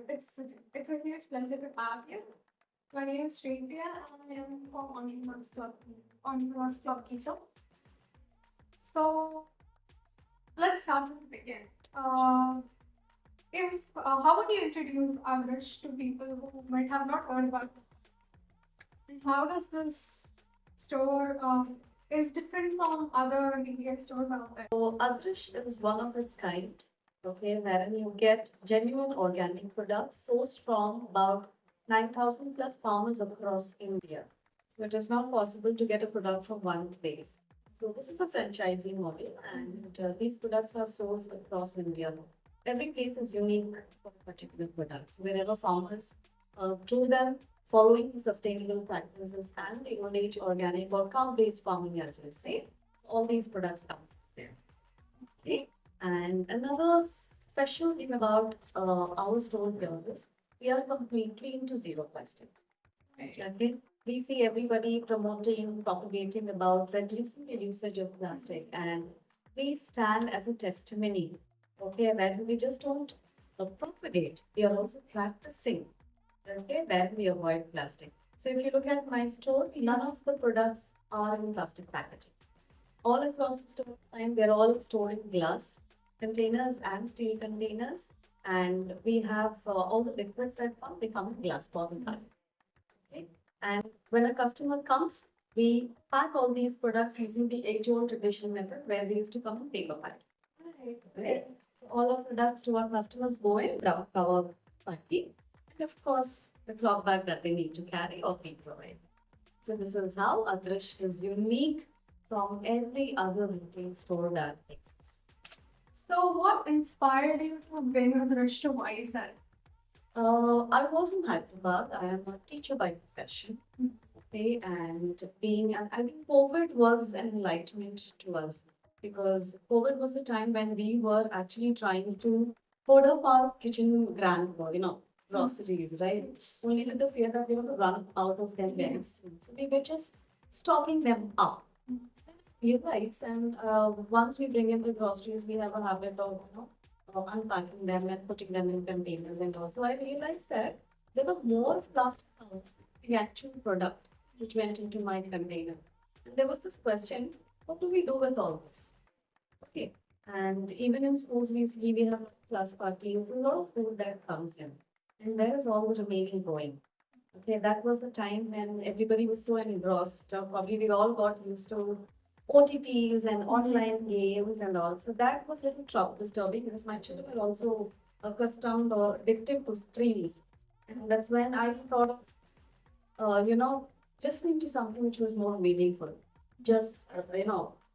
it's a huge pleasure to have you. My name is Shrivya and I am from Entrepreneurs Club Gitam. So let's start with the begin. If How would you introduce Adarsh to people who might have not heard about it? How does this store is different from other retail stores out there? So Adrish is one of its kind, okay, wherein you get genuine organic products sourced from about 9,000 plus farmers across India. So it is not possible to get a product from one place. So this is a franchising model, and these products are sourced across India. Every place is unique for particular products. Wherever farmers grow them following sustainable practices and the age organic or cow-based farming, as you say, all these products come there. Okay. And another special thing about our store here is we are completely into zero plastic. Right. Okay. We see everybody promoting, propagating about reducing the usage of plastic, and we stand as a testimony. Okay, where we just don't propagate, we are also practicing. Okay, where we avoid plastic. So if you look at my store, none of the products are in plastic packaging. All across the store, and they're all stored in glass containers and steel containers. And we have all the liquids that come, they come in glass bottle. Okay. And when a customer comes, we pack all these products using the age-old traditional method where they used to come in paper pack. Right. So all our products to our customers go in brown cover packing, and of course the cloth bag that they need to carry or we provide. So this is how Adrish is unique from every other retail store that exists. So what inspired you to bring Adarsh to YSL? I was in Hyderabad. I am a teacher by profession. Okay, and I think COVID was an enlightenment to us because COVID was a time when we were actually trying to hoard up our kitchen groceries, right? Only with the fear that we were going to run out of them very soon. So we were just stocking them up. You're right. And once we bring in the groceries, we have a habit of, unpacking them and putting them in containers. And also, I realized that there were more plastic covers than the actual product which went into my container. And there was this question, what do we do with all this? Okay. And even in schools, we see we have class parties, a lot of food that comes in. And where is all the remaining going? Okay, that was the time when everybody was so engrossed. Probably we all got used to OTTs and online games and all. So that was a little disturbing because my children were also accustomed or addicted to screens. And that's when I thought of, listening to something which was more meaningful. Just,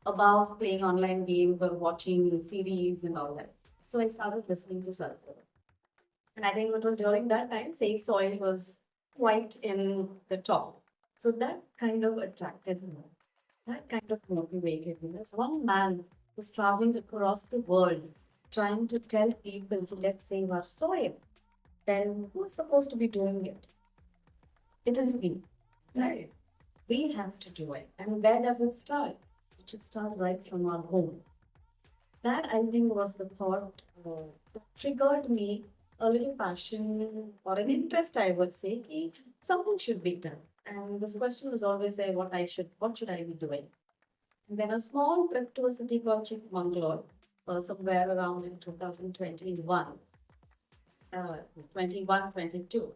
above playing online games or watching series and all that. So I started listening to self. And I think it was during that time, Safe Soil was quite in the top. So that kind of attracted me. That kind of motivated me. There's one man who's traveling across the world trying to tell people to let's save our soil. Then who's supposed to be doing it? It is we. Right. We have to do it. And where does it start? It should start right from our home. That I think was the thought that triggered me a little passion or an interest, I would say, कि something should be done. And this question was always there, what should I be doing? And then a small trip to a city called Chikmagalur, somewhere around in 2021, 21, 22.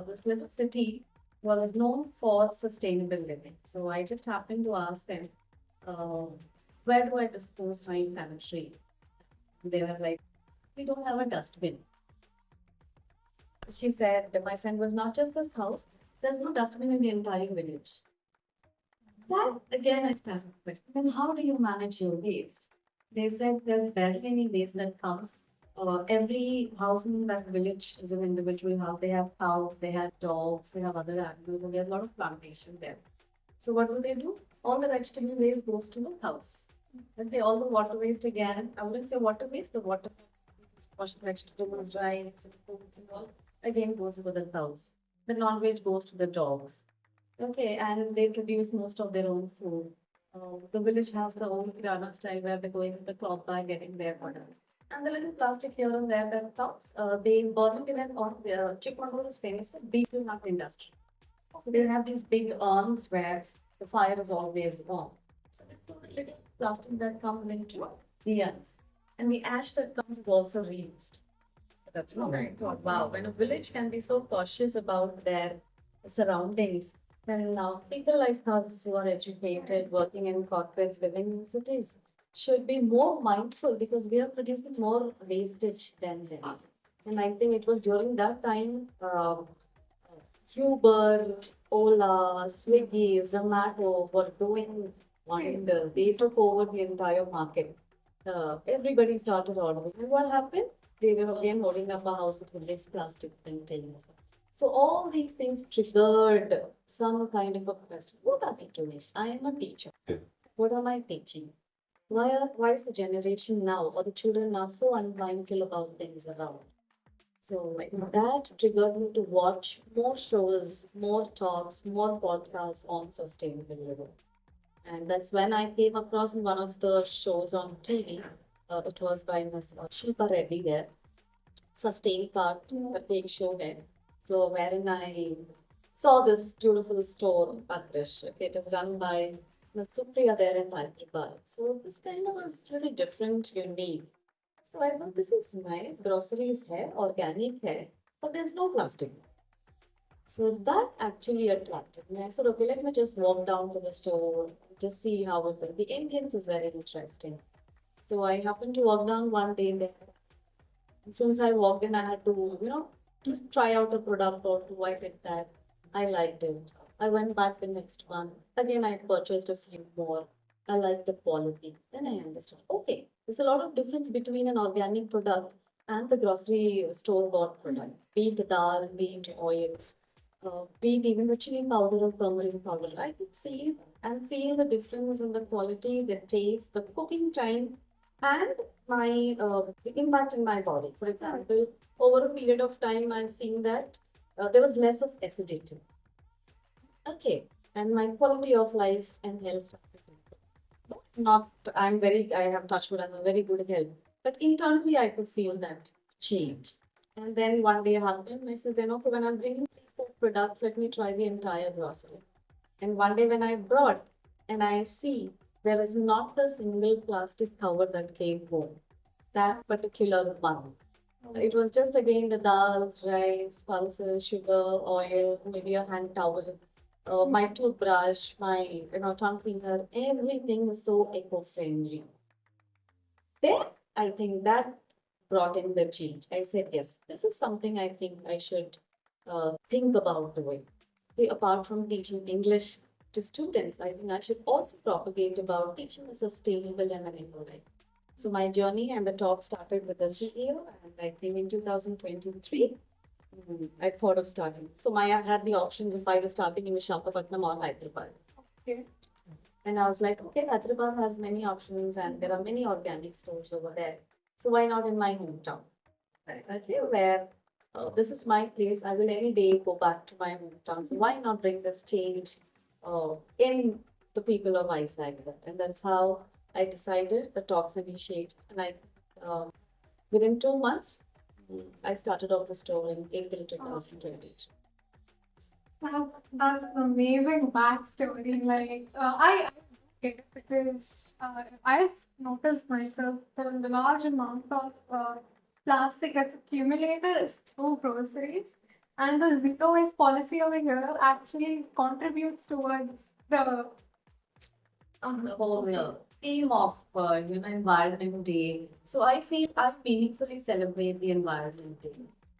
This little city was known for sustainable living. So I just happened to ask them, uh, where do I dispose my sanitary? They were like, we don't have a dustbin. She said that my friend was not just this house, there's no dustbin in the entire village. That again, I started questioning, then how do you manage your waste? They said there's barely any waste that comes. Every house in that village is an individual house. They have cows, they have dogs, they have other animals, and there's a lot of plantation there. So what do? All the vegetable waste goes to the cows. And they all the water waste again. I wouldn't say water waste, the water wash vegetables, rice, and fruits and all again goes to the cows. The non-veg goes to the dogs. Okay, and they produce most of their own food. The village has their own kirana style where they're going with the cloth bag getting their order. And the little plastic here and there that comes, they burn it in an on the Chikmagalur is famous for beetle nut industry. So they have these big urns where the fire is always on. So that's all the little plastic that comes into the urns. And the ash that comes is also reused. So that's what I thought, wow, when a village can be so cautious about their surroundings, then now people like us who are educated, working in corporates, living in cities, should be more mindful because we are producing more wastage than them. And I think it was during that time, Uber, Ola, Swiggy, Zomato were doing wonders. They took over the entire market. Everybody started ordering. And what happened? They were again holding up a house with this plastic containers. So all these things triggered some kind of a question. What are we doing? I am a teacher. What am I teaching? Why is the generation now or the children now so unmindful about things around? So that triggered me to watch more shows, more talks, more podcasts on sustainable living. And that's when I came across in one of the shows on TV. It was by Ms. Shilpa Reddy there, Sustain Part, the cake show there. So wherein I saw this beautiful store, Patrish. Okay, it is run by Ms. Supriya there in Hyderabad. So this kind of was really different, unique. So I thought this is nice. Groceries hai, organic hai, but there's no plastic. So that actually attracted me. I said, okay, let me just walk down to the store, just see how it is. The ambience is very interesting. So I happened to walk down one day there. And since I walked in, I had to, just try out a product or two. I did that. I liked it. I went back the next one. Again, I purchased a few more. I liked the quality. Then I understood, okay, there's a lot of difference between an organic product and the grocery store bought product, be it dal, be it oils, be it even the chili powder or turmeric powder. I could see and feel the difference in the quality, the taste, the cooking time, and my the impact in my body. For example, over a period of time, I've seen that there was less of acidity. Okay, and my quality of life and health started to improve. Not, I have touched wood, I'm a very good health, but internally I could feel that change. And then one day happened, I said, then okay, when I'm bringing 3, 4 products, let me try the entire grocery. And one day when I brought and I see there is not a single plastic cover that came home that particular month. It was just again the dals, rice, pulses, sugar, oil, maybe a hand towel, my toothbrush, my tongue cleaner, everything was so eco-friendly. Then I think that brought in the change. I said, yes, this is something I think I should think about doing. Apart from teaching English to students, I think I should also propagate about teaching a sustainable and an eco life. So my journey and the talk started with the CEO, and I think in 2023, I thought of starting. So I had the options of either starting in Visakhapatnam or Hyderabad. Okay. And I was like, okay, Hyderabad has many options and there are many organic stores over there. So why not in my hometown? Okay, where this is my place. I will any day go back to my hometown. So why not bring this change in the people of Vizag? And that's how I decided the talks initiate. And within 2 months, I started off the store in April 2023. That's an amazing backstory. Like, I get it because I've noticed myself the large amount of plastic that's accumulated is through groceries, and the zero waste policy over here actually contributes towards The whole theme of Environment Day. So I feel I meaningfully celebrate the Environment Day.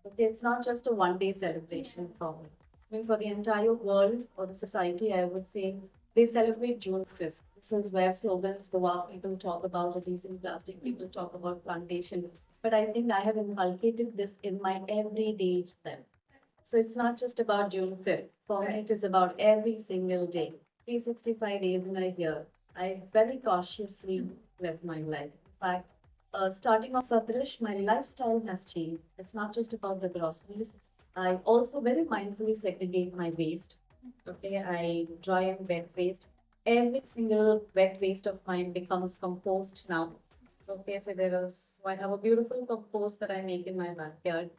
Okay, it's not just a one-day celebration for me. I mean, for the entire world or the society, I would say they celebrate June 5th. This is where slogans go out. People talk about reducing plastic. People talk about plantation. But I think I have inculcated this in my everyday life. So it's not just about June 5th. For me, it is about every single day. 365 days in a year. I very cautiously live my life. In fact, starting off Adrish, my lifestyle has changed. It's not just about the groceries. I also very mindfully segregate my waste. Okay, I dry and wet waste. Every single wet waste of mine becomes compost now. Okay, so I have a beautiful compost that I make in my backyard.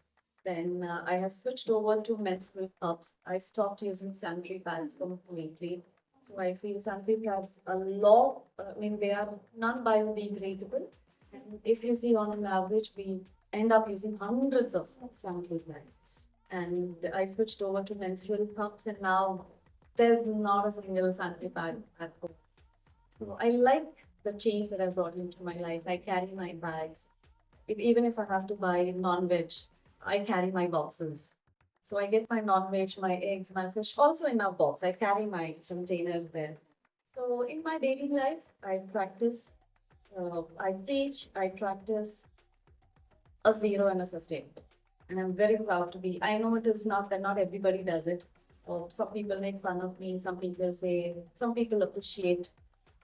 Then I have switched over to menstrual cups. I stopped using sanitary pads completely. So I feel sanitary pads a lot, I mean, they are non-biodegradable. And if you see on an average, we end up using hundreds of sanitary pads. And I switched over to menstrual cups, and now there's not a single sanitary pad at home. So I like the change that I brought into my life. I carry my bags. Even if I have to buy non-veg, I carry my boxes. So I get my non-veg, my eggs, my fish also in a box. I carry my containers there. So in my daily life, I preach, I practice a zero and a sustainable. And I'm very proud to be. I know it is not that not everybody does it. Some people make fun of me. Some people appreciate.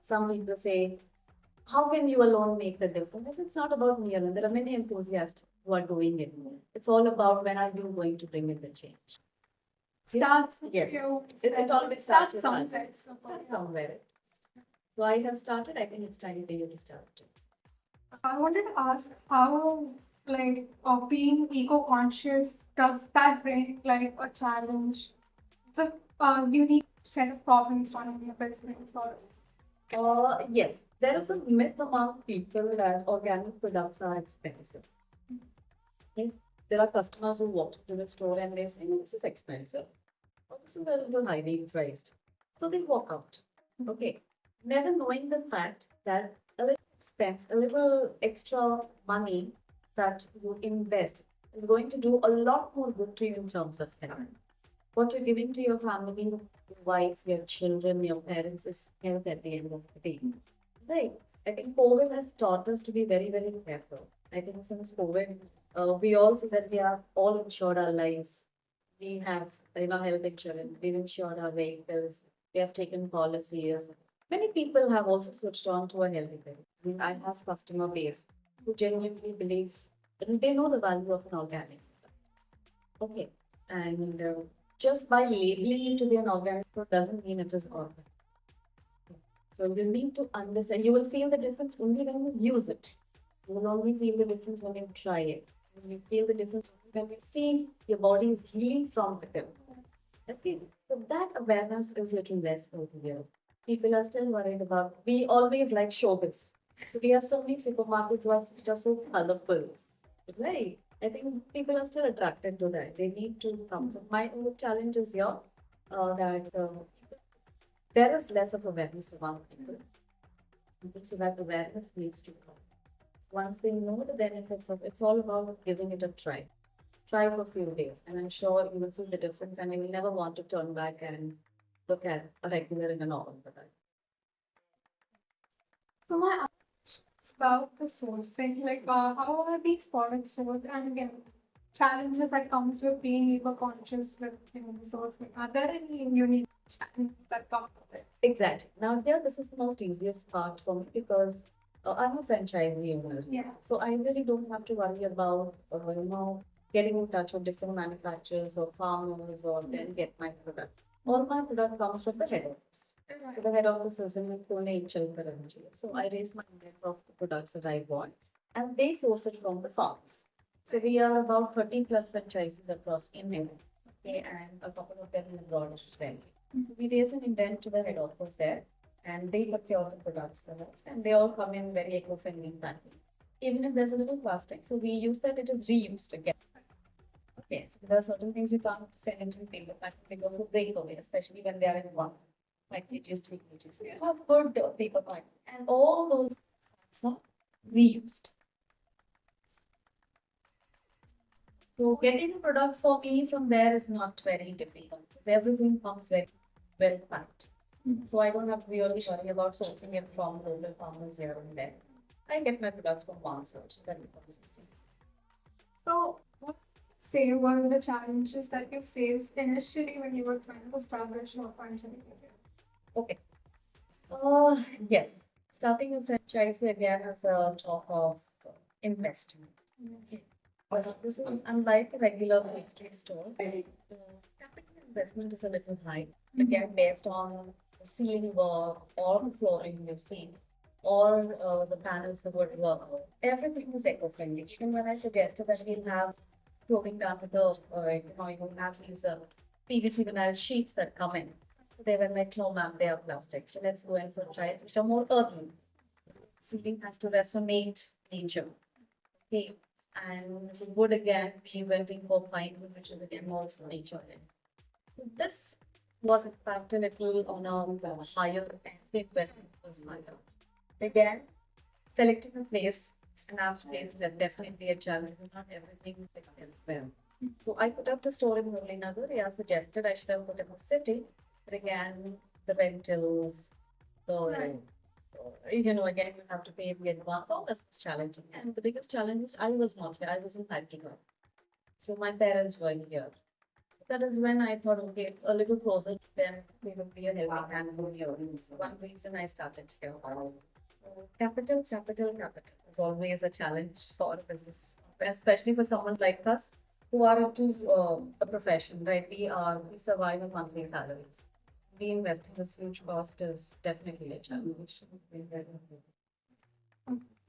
Some people say, how can you alone make the difference? It's not about me alone. There are many enthusiasts who are doing it. It's all about when are you going to bring in the change. Starts with Yes. you. It always starts with us. somewhere. Start somewhere. So I have started. I think it's time for you to start too. I wanted to ask how, like, being eco-conscious, does that bring like a challenge? It's a unique set of problems running your business, or Yes, there is a myth among people that organic products are expensive. Okay? There are customers who walk into the store and they say, "No, this is expensive. Or this is a little highly priced." So they walk out. Okay. Never knowing the fact that a little expense, a little extra money that you invest is going to do a lot more good to you in terms of health. What you're giving to your family, your wife, your children, your parents is health at the end of the day. Right. I think COVID has taught us to be very, very careful. I think since COVID, we all see that we have all insured our lives. We have, health insurance. We've insured our vehicles. We have taken policies. Many people have also switched on to a healthy living. I mean, I have customer base who genuinely believe and they know the value of an organic. Okay. And just by labeling it to be an organic food doesn't mean it is organic. So you need to understand. You will feel the difference only when you use it. You will only feel the difference when you try it. You feel the difference only when you see your body is healing from within. Okay. So that awareness is little less over here. People are still worried about. We always like showbiz. So we have so many supermarkets who are just so colorful. Right. I think people are still attracted to that. They need to come. So my only challenge is here that there is less of awareness among people. So that awareness needs to come. So once they know the benefits of it's all about giving it a try. Try for a few days, and I'm sure you will see the difference, and you will never want to turn back and look at a regular and a normal product. so my about the sourcing, like how are these products sourced, and again, challenges that comes with being eco-conscious with sourcing. Are there any unique challenges that come with it? Exactly. Now here, this is the most easiest part for me because I'm a franchisee owner. Yeah. So I really don't have to worry about, getting in touch with different manufacturers or farmers or then get my product. All my product comes from the head office. So the head office is in Pune, in Chalkaranji. So I raise my intent of the products that I want and they source it from the farms. So we are about 30 plus franchises across India. Okay, and a couple of them in abroad as well. So we raise an intent to the head office there and they procure the products for us and they all come in very eco-friendly packaging. Even if there's a little plastic, so we use that it is reused again. Okay, so there are certain things you can't send into the paper packaging because they break away, especially when they are in one, 5 kgs, 3 kgs. So you have good paper pack and all those are reused. So getting a product for me from there is not very difficult. Everything comes very well packed. So I don't have to really worry about sourcing it from local farmers here and there. I get my products from one source, so that becomes easy. So, what say were the challenges that you faced initially when you were trying to establish your franchise? Okay. Yes. Starting a franchise again has a talk of investment. This is unlike a regular pastry store. Capital investment is a little high. Again, based on the ceiling work or the flooring you see. or the panels, the woodwork, everything is eco-friendly. Even when I suggested that we'll have clothing down with the, you have these PVC vinyl sheets that come in. They were like, no, ma'am, they are plastic. So let's go in for tiles which are more earthy. Ceiling has to resonate nature. Okay. And wood again, we went in for pine wood, which is again more nature. So this was in fact a little on a higher end. The investment was higher. Again, selecting a place, an apt place is definitely a challenge. Not everything is well. So I put up the store in Muralinagar. Yeah, suggested I should have put in the city. But again, the rentals, the again you have to pay the advance. All this was challenging. And the biggest challenge was I was not here. I was in Hyderabad. So my parents were here. So that is when I thought, okay, a little closer to them, they will be a helping hand for me. So one reason I started here. So capital is always a challenge for a business, especially for someone like us who are into a profession, right? We survive on monthly salaries. Reinvesting this huge cost is definitely a challenge.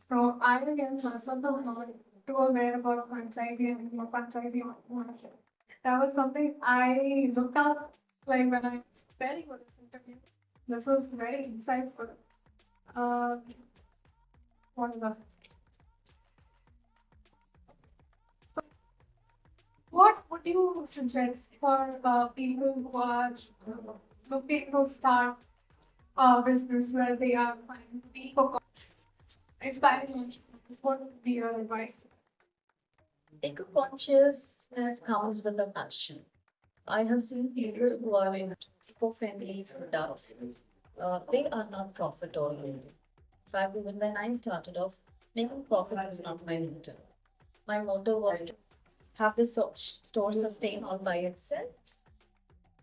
So I again myself was not too aware about franchising and franchising ownership. That was something I looked up like when I was preparing for this interview. This was very insightful. Uh, what was that? So what would you suggest for people who are looking to start a business where they are trying to be inspiring entrepreneurs? What would be your advice? Eco-consciousness comes with a passion. I have seen people who are in eco-friendly products. They are not profit oriented. In fact, even when I started off, making profit was not my motto. My motto was to have the store sustain all by itself.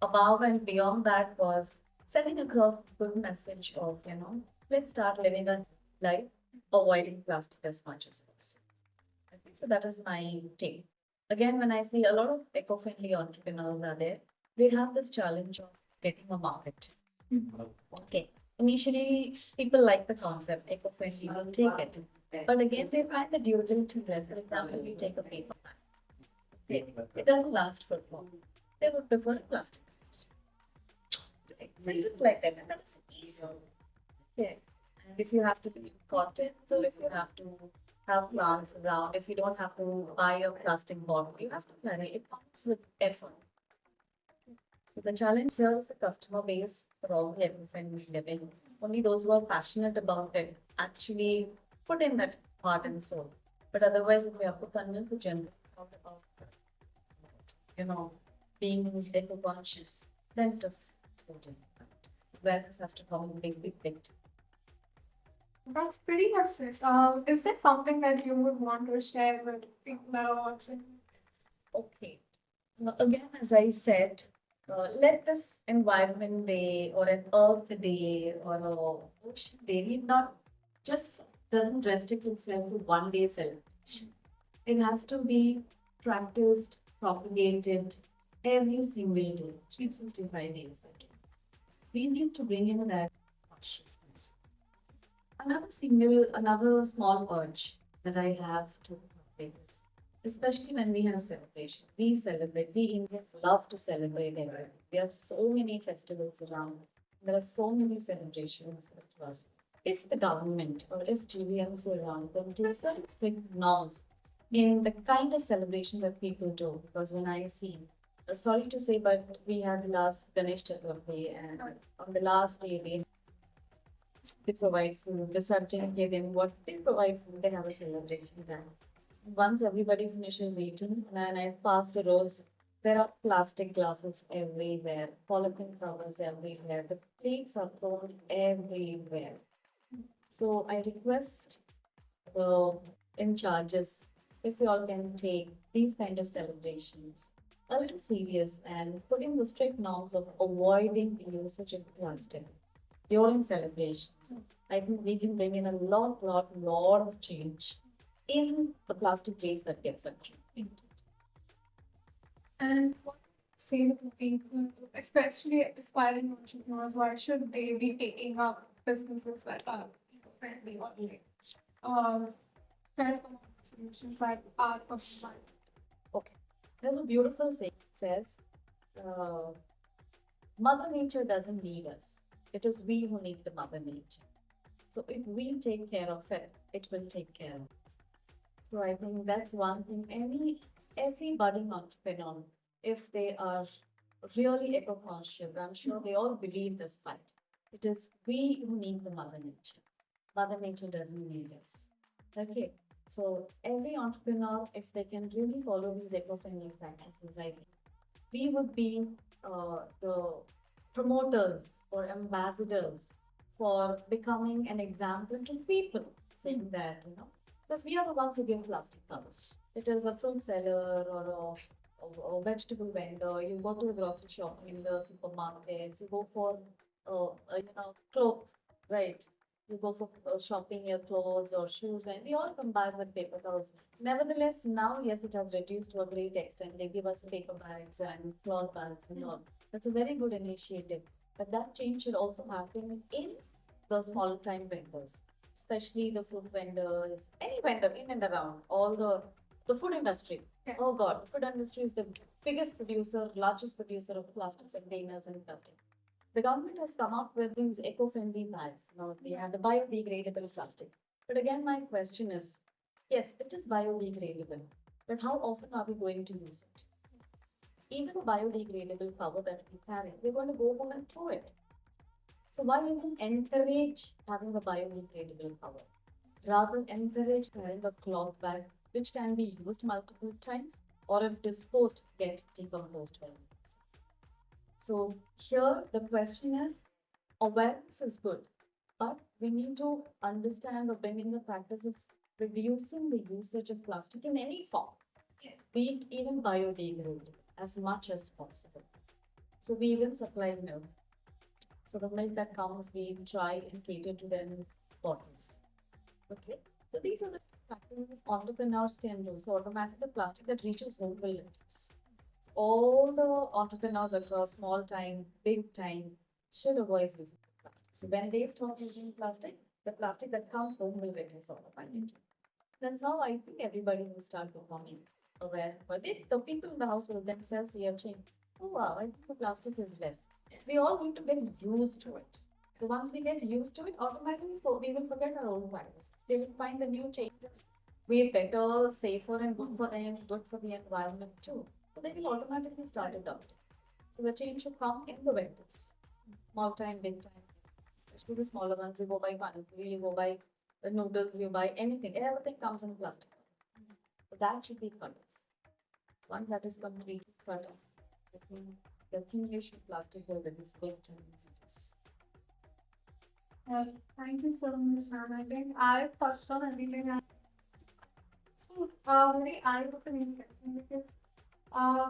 Above and beyond that was sending across this good message of, let's start living a life avoiding plastic as much as possible. So that is my take. Again, when I see a lot of eco-friendly entrepreneurs are there, they have this challenge of getting a market. Okay. Initially, people like the concept, eco-friendly, will take it. But again, they find the due diligence. For example, you take a paper bag. It doesn't last for long. They would prefer plastic. So it is like that. And that is easy. Okay. And if you have to do cotton, so if you have to have plants around, if you don't have to buy a plastic bottle, you have to carry it. It comes with effort. So the challenge here is the customer base for all the eco-friendly living. Only those who are passionate about it actually put in that heart and soul. But otherwise, if we have to convince the general crowd about, you know, being eco-conscious, then it is totally different. Awareness has to come in big picture. That's pretty much it. Is there something that you would want to share with people that are watching? Okay. Now, again, as I said, let this environment day or an earth day or a ocean day need not just doesn't restrict itself to one day celebration. It has to be practiced, propagated every single day, 365 days a day. We need to bring in that consciousness. Another small urge that I have to is, especially when we have celebration, we celebrate. We Indians love to celebrate everything. We have so many festivals around. There are so many celebrations to us. If the government or if GVMs around them take certain strict norms in the kind of celebration that people do, because when I see, sorry to say, but we had the last Ganesh Chaturthi, and on the last day they provide food. The certain day, then what they provide food, they have a celebration time. Once everybody finishes eating, and I pass the rolls, there are plastic glasses everywhere, polythene covers everywhere, the plates are thrown everywhere. So I request the in charges if you all can take these kind of celebrations a little serious and put in the strict norms of avoiding the usage of plastic during celebrations. I think we can bring in a lot of change in the plastic waste that gets accumulated. And what say to people, especially aspiring entrepreneurs, why should they be taking up businesses that are eco-friendly? eco-friendly or like um telecom solutions that are for fun. Okay. There's a beautiful saying that says, uh, Mother Nature doesn't need us. It is we who need the Mother Nature. So if we take care of it, it will take care of us. So I think that's one thing every budding entrepreneur, if they are really eco-conscious, I'm sure they all believe this fact. It is we who need the Mother Nature. Mother Nature doesn't need us. Okay. So every entrepreneur, if they can really follow these eco-friendly practices, I think we would be the promoters or ambassadors for becoming an example to people, saying that, because we are the ones who give plastic covers. It is a fruit seller or a vegetable vendor. You go to the grocery shop in the supermarkets. You go for, clothes, right? You go for shopping your clothes or shoes, and we all combine with paper covers. Nevertheless, now, yes, it has reduced to a great extent. They give us paper bags and cloth bags and all. That's a very good initiative. But that change should also happen in the small time vendors, especially the food vendors, any vendor in and around, all the food industry. Yeah. Oh God, the food industry is the biggest producer, largest producer of plastic containers and plastic. The government has come up with these eco-friendly bags. They have the biodegradable plastic. But again, my question is, yes, it is biodegradable, but how often are we going to use it? Even a biodegradable cover that we carry, we're going to go home and throw it. So why even encourage having a biodegradable cover? Rather encourage carrying a cloth bag which can be used multiple times or if disposed, get decomposed well. So here the question is awareness is good, but we need to understand or bring in the practice of reducing the usage of plastic in any form, be it even biodegradable, as much as possible. So we even supply milk. So the milk that comes, we try and cater to them in bottles. Okay. So these are the practices entrepreneurs can do. So automatically the plastic that reaches home will reduce. All the entrepreneurs across small time, big time should avoid using plastic. So when they stop using plastic, the plastic that comes home will reduce automatically. That's how I think everybody will start becoming aware. But if the people in the house will themselves see a change, oh wow, I think the plastic is less. We all need to get used to it. So once we get used to it, automatically we will forget our old practices. They will find the new changes way better, safer, and good for them, good for the environment too. So they will automatically start adopting. So the change should come in the vendors, small time, big time, especially the smaller ones. You go buy panipuri, you go buy the noodles, you buy anything. Everything comes in plastic. So that should be cut off. Once that is completely cut off, I think the accumulation of plastic will reduce big time in cities. Well, thank you so much, ma'am. I think I've touched on everything. Very eye-opening question because uh,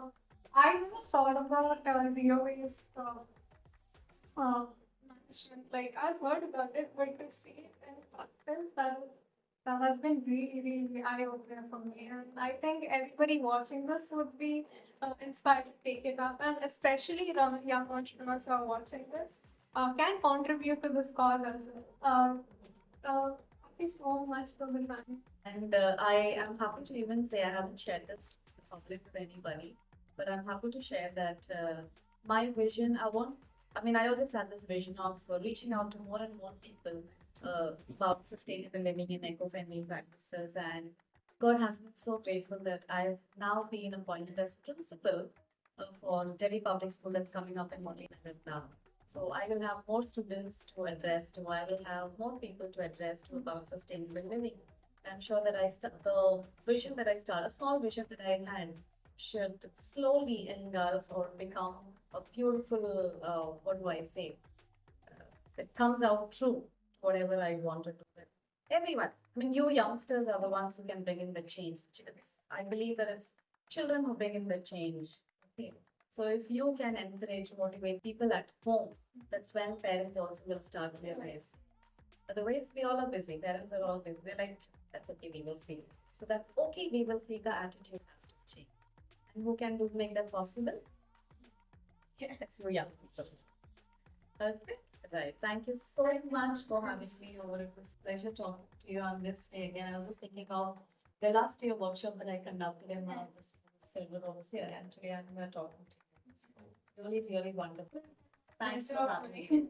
I never thought about zero waste management. Like I've heard about it, but to see it in practice, that has been really, really eye-opening for me. And I think everybody watching this would be inspired to take it up, and especially the young entrepreneurs who are watching this can contribute to this cause as well. Thank you so much for the time. And I am happy to even say I haven't shared this in public with anybody, but I'm happy to share that my vision, I always had this vision of reaching out to more and more people about sustainable living and eco-friendly practices. And God has been so grateful that I've now been appointed as principal for Delhi Public School that's coming up in Nagar now. So I will have more students to address to. I will have more people to address to about sustainable living. I'm sure that the vision that I start, a small vision that I had, should slowly engulf or become a beautiful, what do I say? It comes out true, whatever I wanted to. Everyone, you youngsters are the ones who can bring in the change. I believe that it's children who bring in the change. Okay. So if you can encourage, motivate people at home, that's when parents also will start to realize. Otherwise, we all are busy. Parents are all busy. They're like, that's okay, we will see. So that's okay, we will see. The attitude has to change. And who can make that possible? Yeah, it's you young people. Okay. Right. Thank you so much for having me over. It was a pleasure talking to you on this day again. I was just thinking of the last year workshop that I conducted in one of the schools, Silver Rose here, and today I'm here talking to you. So, really, really wonderful. Thanks Nice for job, having Puri. me.